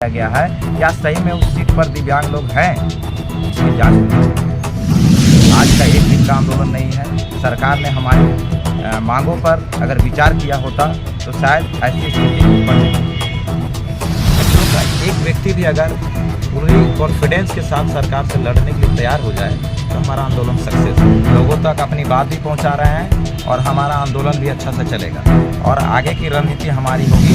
किया गया है या सही में उस सीट पर दिव्यांग लोग हैं, इसकी जांच होनी चाहिए। आज का एक दिन का आंदोलन नहीं है। सरकार ने हमारी मांगों पर अगर विचार किया होता तो शायद ऐसी स्थिति उत्पन्न नहीं। एक व्यक्ति भी अगर पूरी कॉन्फिडेंस के साथ सरकार से लड़ने के लिए तैयार हो जाए तो हमारा आंदोलन सक्सेस है। लोगों तक अपनी बात भी पहुंचा रहे हैं और हमारा आंदोलन भी अच्छा से चलेगा और आगे की रणनीति हमारी होगी।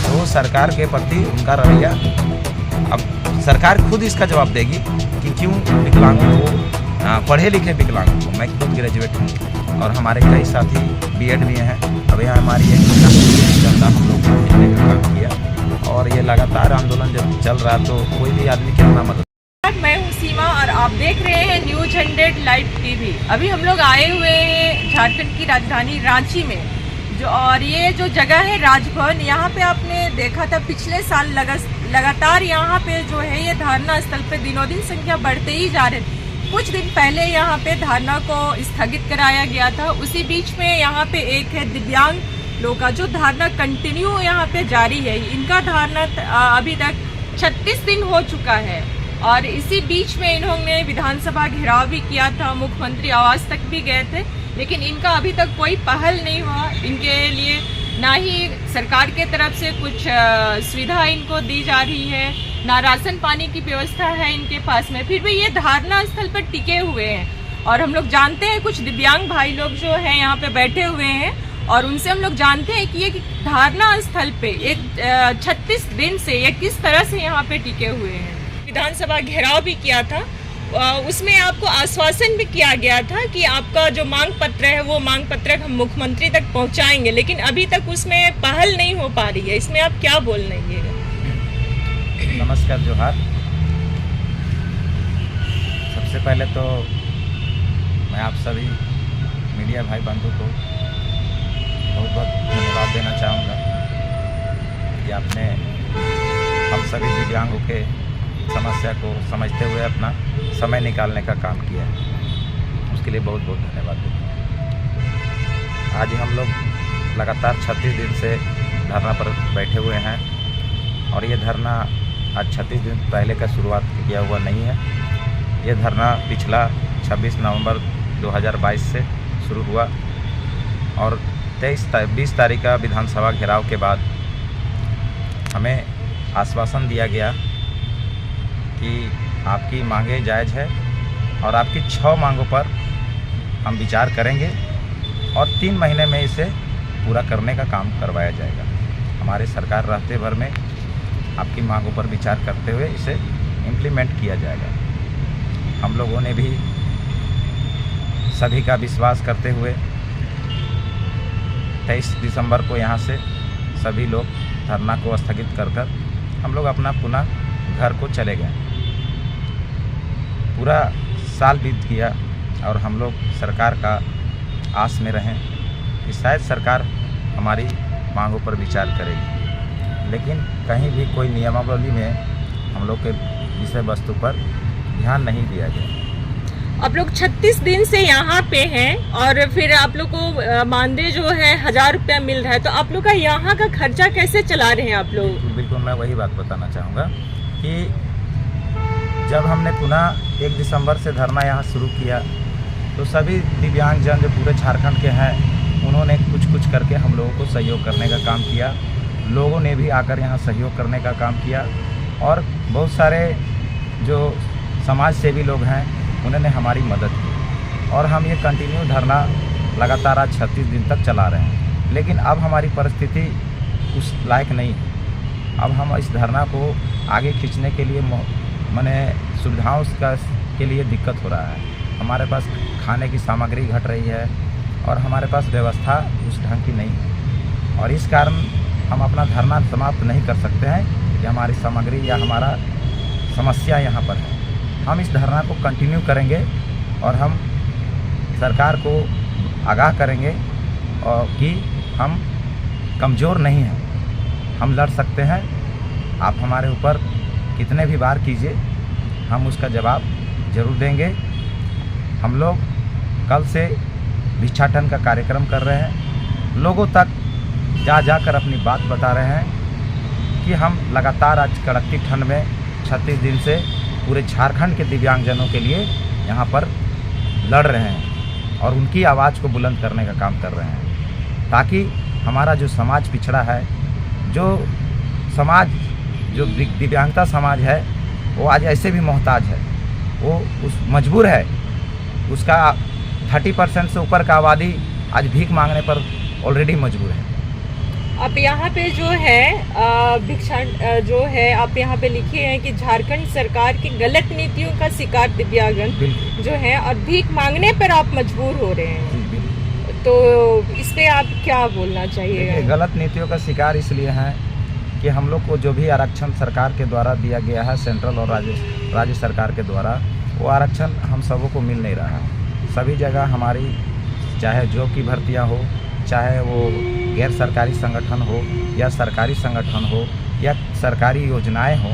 तो सरकार के प्रति उनका रवैया, अब सरकार खुद इसका जवाब देगी कि क्यों विकलांगों को, पढ़े लिखे विकलांगों को, मैं खुद ग्रेजुएट हूँ और हमारे कई साथी बीएड भी हैं। अब यहाँ हमारी एक जनता हम लोग को भेजने का काम किया और ये लगातार आंदोलन जब चल रहा तो कोई भी आदमी कितना मदद। मैं हूँ सीमा और आप देख रहे हैं न्यूज 100 लाइव टीवी। अभी हम लोग आए हुए हैं झारखंड की राजधानी रांची में, और ये जो जगह है राजभवन, यहाँ पे आपने देखा था पिछले साल लगातार यहाँ पे जो है ये धरना स्थल पे दिनों दिन संख्या बढ़ते ही जा रहे थे। कुछ दिन पहले यहाँ पे धरना को स्थगित कराया गया था। उसी बीच में यहाँ पे एक है दिव्यांग लोग का जो धरना कंटिन्यू यहाँ पे जारी है। इनका धरना अभी तक 36 दिन हो चुका है और इसी बीच में इन्होंने विधानसभा घेराव भी किया था, मुख्यमंत्री आवास तक भी गए थे, लेकिन इनका अभी तक कोई पहल नहीं हुआ। इनके लिए ना ही सरकार के तरफ से कुछ सुविधा इनको दी जा रही है, ना राशन पानी की व्यवस्था है इनके पास में, फिर भी ये धरना स्थल पर टिके हुए हैं। और हम लोग जानते हैं कुछ दिव्यांग भाई लोग जो हैं यहाँ पे बैठे हुए हैं और उनसे हम लोग जानते हैं कि ये धरना स्थल पे एक 36 दिन से ये किस तरह से यहाँ पे टिके हुए हैं। विधानसभा घेराव भी किया था, उसमें आपको आश्वासन भी किया गया था कि आपका जो मांग पत्र है वो मांग पत्र हम मुख्यमंत्री तक पहुंचाएंगे, लेकिन अभी तक उसमें पहल नहीं हो पा रही है। इसमें आप क्या बोलना है? नमस्कार, जोहार। सबसे पहले तो मैं आप सभी मीडिया भाई बंधु को बहुत बहुत धन्यवाद देना चाहूँगा कि आपने हम सभी दिव्यांगों के समस्या को समझते हुए अपना समय निकालने का काम किया है। उसके लिए बहुत बहुत धन्यवाद देते हैं। आज हम लोग लगातार 36 दिन से धरना पर बैठे हुए हैं और ये धरना आज 36 दिन पहले का शुरुआत किया हुआ नहीं है। ये धरना पिछला 26 नवंबर 2022 से शुरू हुआ और 20 तारीख का विधानसभा घेराव के बाद हमें आश्वासन दिया गया कि आपकी मांगें जायज़ है और आपकी 6 मांगों पर हम विचार करेंगे और 3 महीने में इसे पूरा करने का काम करवाया जाएगा। हमारे सरकार रहते भर में आपकी मांगों पर विचार करते हुए इसे इम्प्लीमेंट किया जाएगा। हम लोगों ने भी सभी का विश्वास करते हुए 23 दिसंबर को यहाँ से सभी लोग धरना को स्थगित कर हम लोग अपना पुनः घर को चले गए। पूरा साल बीत गया और हम लोग सरकार का आस में रहें कि शायद सरकार हमारी मांगों पर विचार करेगी, लेकिन कहीं भी कोई नियमावली में हम लोग के विषय वस्तु पर ध्यान नहीं दिया गया। आप लोग 36 दिन से यहाँ पे हैं और फिर आप लोग को मानदेय जो है 1000 रुपया मिल रहा है, तो आप लोग का यहाँ का खर्चा कैसे चला रहे हैं आप लोग? बिल्कुल, मैं वही बात बताना चाहूँगा कि जब हमने पुनः 1 दिसंबर से धरना यहाँ शुरू किया तो सभी दिव्यांगजन जो पूरे झारखंड के हैं उन्होंने कुछ करके हम लोगों को सहयोग करने का काम किया। लोगों ने भी आकर यहाँ सहयोग करने का काम किया और बहुत सारे जो समाज सेवी लोग हैं उन्होंने हमारी मदद की और हम ये कंटिन्यू धरना लगातार आज 36 दिन तक चला रहे हैं। लेकिन अब हमारी परिस्थिति उस लायक नहीं है। अब हम इस धरना को आगे खींचने के लिए माने सुविधाओं के लिए दिक्कत हो रहा है। हमारे पास खाने की सामग्री घट रही है और हमारे पास व्यवस्था उस ढंग की नहीं है और इस कारण हम अपना धरना समाप्त नहीं कर सकते हैं कि हमारी सामग्री या हमारा समस्या यहाँ पर है। हम इस धरना को कंटिन्यू करेंगे और हम सरकार को आगाह करेंगे और कि हम कमज़ोर नहीं हैं, हम लड़ सकते हैं। आप हमारे ऊपर कितने भी वार कीजिए, हम उसका जवाब ज़रूर देंगे। हम लोग कल से भिक्षाटन का कार्यक्रम कर रहे हैं, लोगों तक जाकर अपनी बात बता रहे हैं कि हम लगातार आज कड़कती ठंड में 36 दिन से पूरे झारखंड के दिव्यांगजनों के लिए यहाँ पर लड़ रहे हैं और उनकी आवाज़ को बुलंद करने का काम कर रहे हैं, ताकि हमारा जो समाज पिछड़ा है, जो समाज जो दिव्यांगता समाज है, वो आज ऐसे भी मोहताज है, वो उस मजबूर है, उसका 30% से ऊपर का आबादी आज भीख मांगने पर ऑलरेडी मजबूर है। अब यहाँ पे जो है भिक्षा जो है आप यहाँ पे लिखे हैं कि झारखंड सरकार की गलत नीतियों का शिकार दिव्यांगजन जो है और भीख मांगने पर आप मजबूर हो रहे हैं, तो इस पे आप क्या बोलना चाहिए? गलत नीतियों का शिकार इसलिए है कि हम लोग को जो भी आरक्षण सरकार के द्वारा दिया गया है, सेंट्रल और राज्य सरकार के द्वारा, वो आरक्षण हम सबों को मिल नहीं रहा है। सभी जगह हमारी चाहे जॉब की भर्तियाँ हो, चाहे वो गैर सरकारी संगठन हो या सरकारी संगठन हो या सरकारी योजनाएं हो,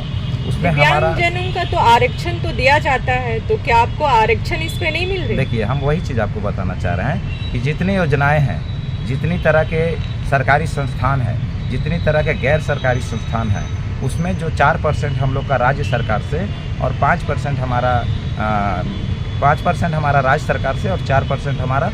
उसमें हमारा दिव्यांगजनों का तो आरक्षण तो दिया जाता है, तो क्या आपको आरक्षण इस पे नहीं मिल रही? देखिए, हम वही चीज़ आपको बताना चाह रहे हैं कि जितनी योजनाएं हैं, जितनी तरह के सरकारी संस्थान हैं, जितनी तरह के गैर सरकारी संस्थान हैं, उसमें जो 4% हम लोग का राज्य सरकार से और 5% हमारा राज्य सरकार से और 4% हमारा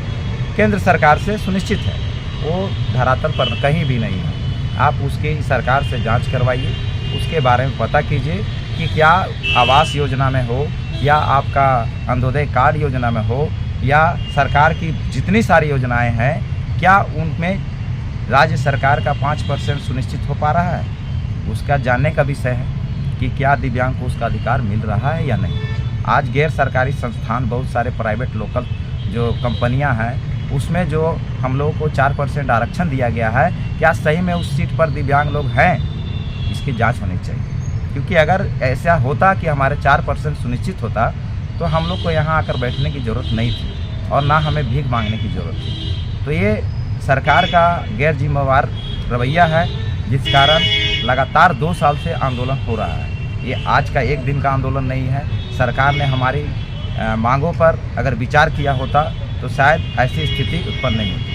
केंद्र सरकार से सुनिश्चित है, वो धरातल पर कहीं भी नहीं है। आप उसकी सरकार से जांच करवाइए, उसके बारे में पता कीजिए कि क्या आवास योजना में हो या आपका अंत्योदय कार्ड योजना में हो या सरकार की जितनी सारी योजनाएं हैं, क्या उनमें राज्य सरकार का 5% सुनिश्चित हो पा रहा है। उसका जानने का विषय है कि क्या दिव्यांग को उसका अधिकार मिल रहा है या नहीं। आज गैर सरकारी संस्थान, बहुत सारे प्राइवेट लोकल जो कंपनियां हैं, उसमें जो हम लोगों को 4% आरक्षण दिया गया है, क्या सही में उस सीट पर दिव्यांग लोग हैं, इसकी जांच होनी चाहिए। क्योंकि अगर ऐसा होता कि हमारे 4% सुनिश्चित होता तो हम लोग को यहाँ आकर बैठने की ज़रूरत नहीं थी और ना हमें भीख मांगने की ज़रूरत थी। तो ये सरकार का गैर जिम्मेवार रवैया है, जिस कारण लगातार 2 साल से आंदोलन हो रहा है। ये आज का एक दिन का आंदोलन नहीं है। सरकार ने हमारी मांगों पर अगर विचार किया होता तो शायद ऐसी स्थिति उत्पन्न नहीं होती।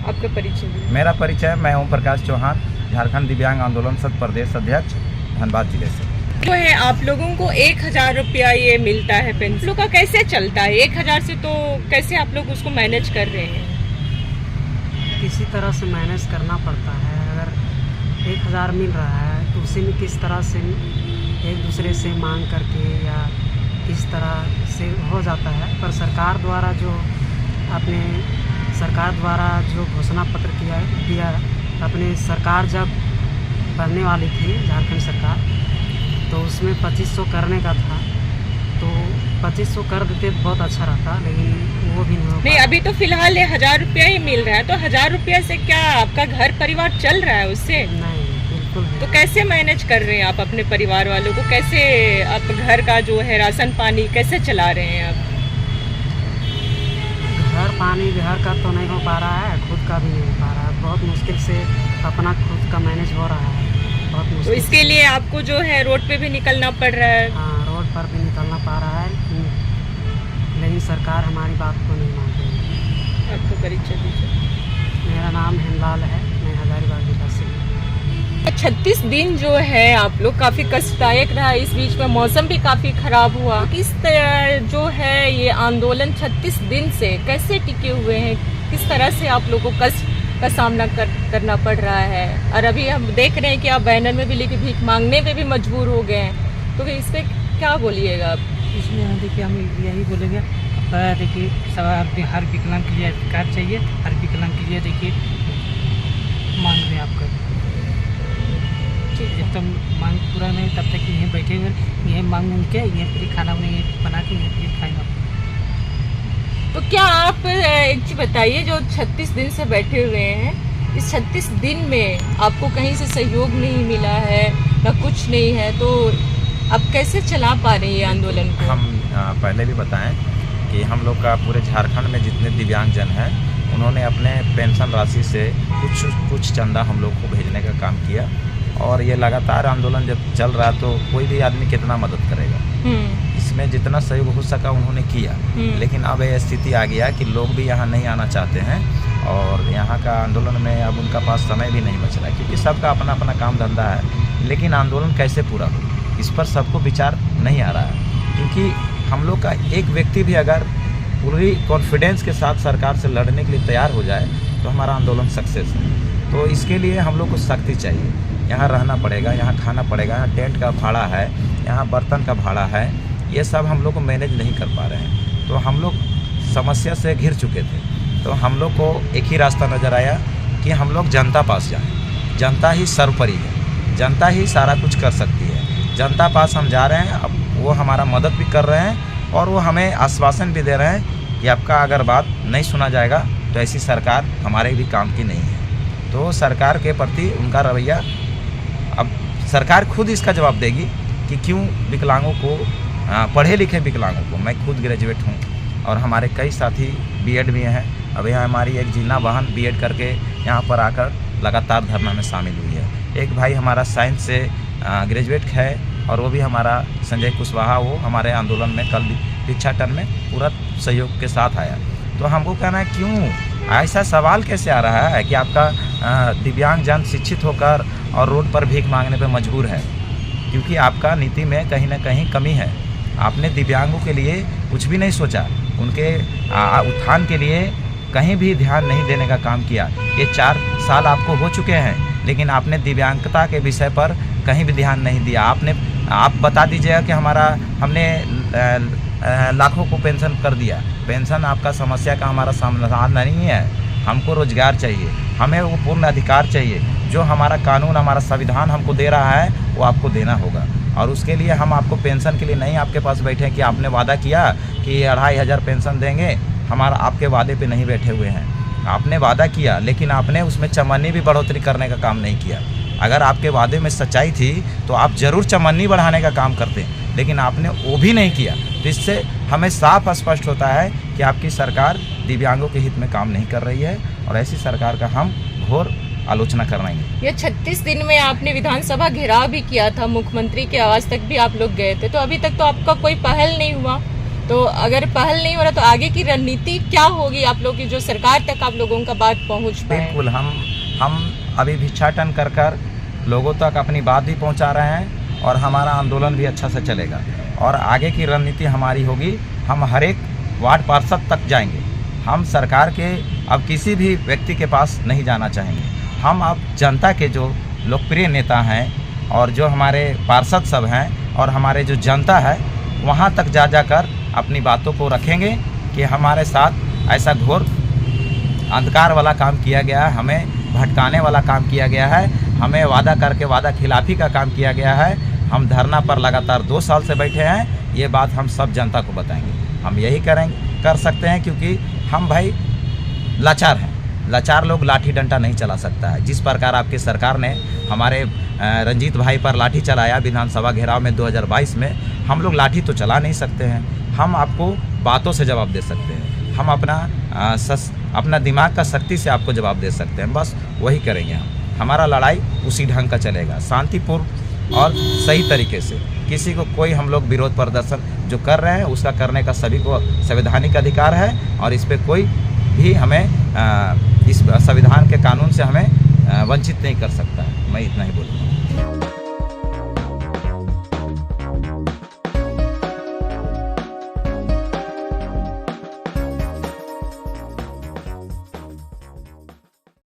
आपका परिचय? मेरा परिचय, मैं ओम प्रकाश चौहान, झारखंड दिव्यांग आंदोलन सद प्रदेश अध्यक्ष, धनबाद जिले से। तो है आप लोगों को 1000 रुपया ये मिलता है पेंशन, लोग का कैसे चलता है? 1000 से तो कैसे आप लोग उसको मैनेज कर रहे हैं? किसी तरह से मैनेज करना पड़ता है। अगर 1000 मिल रहा है तो उसी में किस तरह से एक दूसरे से मांग करके या किस तरह से हो जाता है। पर सरकार द्वारा जो घोषणा पत्र दिया, अपने सरकार जब बनने वाली थी झारखंड सरकार, तो उसमें 2500 करने का था, तो 2500 कर देते तो बहुत अच्छा रहता, लेकिन वो भी नहीं हो नहीं। अभी तो फिलहाल 1000 रुपया ही मिल रहा है, तो 1000 रुपया से क्या आपका घर परिवार चल रहा है उससे? नहीं, बिल्कुल नहीं। तो कैसे मैनेज कर रहे हैं आप अपने परिवार वालों को? कैसे आप घर का जो है राशन पानी कैसे चला रहे हैं आप? घर का तो नहीं हो पा रहा है, खुद का भी नहीं हो पा रहा है। बहुत मुश्किल से अपना खुद का मैनेज हो रहा है, बहुत मुश्किल। तो इसके लिए आपको जो है रोड पे भी निकलना पड़ रहा है? हाँ, रोड पर भी निकलना पड़ रहा है, लेकिन सरकार हमारी बात को नहीं मान रही है। आपका परिचय दीजिए। मेरा नाम हेमलाल है, मैं हजारीबाग जिला से। 36 दिन जो है आप लोग काफ़ी कष्टदायक रहा, इस बीच में मौसम भी काफ़ी ख़राब हुआ। किस तरह जो है ये आंदोलन 36 दिन से कैसे टिके हुए हैं, किस तरह से आप लोगों को कष्ट का सामना करना पड़ रहा है? और अभी हम देख रहे हैं कि आप बैनर में भी लेके भीख मांगने पे भी मजबूर हो गए हैं, तो इस पर क्या बोलिएगा आप? इसमें देखिए हम यही बोलेंगे, देखिए सब हर विकलांग के लिए अधिकार चाहिए, हर विकलांग के लिए देखिए मांग रहे आपका। जब तक मांग पूरा नहीं तब तक यहीं बैठे हुए, यहीं मांग उनके, यहीं फिर खाना उन्हें बना के यहीं फिर खाएंगे। तो क्या आप एक चीज़ बताइए, जो 36 दिन से बैठे हुए हैं, इस 36 दिन में आपको कहीं से सहयोग नहीं मिला है, ना कुछ नहीं है, तो आप कैसे चला पा रहे हैं आंदोलन को? हम पहले भी बताएं कि हम लोग का पूरे झारखंड में जितने दिव्यांगजन हैं, उन्होंने अपने पेंशन राशि से कुछ चंदा हम लोग को भेजने का काम किया। और ये लगातार आंदोलन जब चल रहा तो कोई भी आदमी कितना मदद करेगा। इसमें जितना सहयोग हो सका उन्होंने किया, लेकिन अब यह स्थिति आ गया कि लोग भी यहाँ नहीं आना चाहते हैं और यहाँ का आंदोलन में अब उनका पास समय भी नहीं बच रहा है, क्योंकि सबका अपना अपना काम धंधा है। लेकिन आंदोलन कैसे पूरा हो, इस पर सबको विचार नहीं आ रहा है, क्योंकि हम लोग का एक व्यक्ति भी अगर पूरी कॉन्फिडेंस के साथ सरकार से लड़ने के लिए तैयार हो जाए तो हमारा आंदोलन सक्सेस है। तो इसके लिए हम लोग को शक्ति चाहिए। यहाँ रहना पड़ेगा, यहाँ खाना पड़ेगा, यहाँ टेंट का भाड़ा है, यहाँ बर्तन का भाड़ा है, ये सब हम लोग को मैनेज नहीं कर पा रहे हैं। तो हम लोग समस्या से घिर चुके थे, तो हम लोग को एक ही रास्ता नज़र आया कि हम लोग जनता पास जाएं। जनता ही सर्वोपरि है, जनता ही सारा कुछ कर सकती है। जनता पास हम जा रहे हैं, अब वो हमारा मदद भी कर रहे हैं और वो हमें आश्वासन भी दे रहे हैं कि आपका अगर बात नहीं सुना जाएगा तो ऐसी सरकार हमारे भी काम की नहीं है। तो सरकार के प्रति उनका रवैया, अब सरकार खुद इसका जवाब देगी कि क्यों विकलांगों को, पढ़े लिखे विकलांगों को, मैं खुद ग्रेजुएट हूँ और हमारे कई साथी बीएड भी हैं। अब यहाँ हमारी एक जीना बहन बीएड करके यहाँ पर आकर लगातार धरना में शामिल हुई है। एक भाई हमारा साइंस से ग्रेजुएट है और वो भी हमारा संजय कुशवाहा, वो हमारे आंदोलन में कल भिक्षाटन में पूरा सहयोग के साथ आया। तो हमको कहना है क्यों ऐसा सवाल कैसे आ रहा है कि आपका दिव्यांग जन शिक्षित होकर और रोड पर भीख मांगने पे मजबूर है, क्योंकि आपका नीति में कहीं ना कहीं कमी है। आपने दिव्यांगों के लिए कुछ भी नहीं सोचा, उनके उत्थान के लिए कहीं भी ध्यान नहीं देने का काम किया। ये 4 साल आपको हो चुके हैं, लेकिन आपने दिव्यांगता के विषय पर कहीं भी ध्यान नहीं दिया। आप बता दीजिएगा कि हमने लाखों को पेंशन कर दिया। पेंशन आपका समस्या का हमारा समाधान नहीं है। हमको रोजगार चाहिए, हमें वो पूर्ण अधिकार चाहिए। जो हमारा कानून, हमारा संविधान हमको दे रहा है वो आपको देना होगा। और उसके लिए हम आपको पेंशन के लिए नहीं आपके पास बैठे कि आपने वादा किया कि 2500 पेंशन देंगे, हमारा आपके वादे पे नहीं बैठे हुए हैं। आपने वादा किया, लेकिन आपने उसमें चमन्नी भी बढ़ोतरी करने का काम नहीं किया। अगर आपके वादे में सच्चाई थी तो आप ज़रूर चमन्नी बढ़ाने का काम करते, लेकिन आपने वो भी नहीं किया। तो इससे हमें साफ स्पष्ट होता है कि आपकी सरकार दिव्यांगों के हित में काम नहीं कर रही है और ऐसी सरकार का हम घोर आलोचना कर रहे हैं। ये 36 दिन में आपने विधानसभा घेराव भी किया था, मुख्यमंत्री के आवास तक भी आप लोग गए थे, तो अभी तक तो आपका कोई पहल नहीं हुआ। तो अगर पहल नहीं हो रहा तो आगे की रणनीति क्या होगी आप लोगों की, जो सरकार तक आप लोगों का बात पहुंच पाए? बिल्कुल, हम अभी भिक्षाटन कर लोगों तक अपनी बात भी पहुंचा रहे हैं और हमारा आंदोलन भी अच्छा से चलेगा। और आगे की रणनीति हमारी होगी, हम हर एक वार्ड पार्षद तक जाएंगे। हम सरकार के अब किसी भी व्यक्ति के पास नहीं जाना चाहेंगे। हम अब जनता के जो लोकप्रिय नेता हैं और जो हमारे पार्षद सब हैं और हमारे जो जनता है, वहाँ तक जाकर अपनी बातों को रखेंगे कि हमारे साथ ऐसा घोर अंधकार वाला काम किया गया है, हमें भटकाने वाला काम किया गया है, हमें वादा करके वादा खिलाफी का काम किया गया है। हम धरना पर लगातार 2 साल से बैठे हैं। ये बात हम सब जनता को बताएंगे। हम यही कर सकते हैं, क्योंकि हम भाई लाचार हैं। लाचार लोग लाठी डंडा नहीं चला सकता है। जिस प्रकार आपकी सरकार ने हमारे रंजीत भाई पर लाठी चलाया विधानसभा घेराव में 2022 में, हम लोग लाठी तो चला नहीं सकते हैं। हम आपको बातों से जवाब दे सकते हैं। हम अपना दिमाग का शक्ति से आपको जवाब दे सकते हैं। बस वही करेंगे हम। हमारा लड़ाई उसी ढंग का चलेगा, शांतिपूर्ण और सही तरीके से। किसी को कोई हम लोग विरोध प्रदर्शन जो कर रहे हैं उसका करने का सभी को संवैधानिक अधिकार है और इस पर कोई भी हमें इस संविधान के कानून से हमें वंचित नहीं कर सकता है। मैं इतना ही बोलूँगा।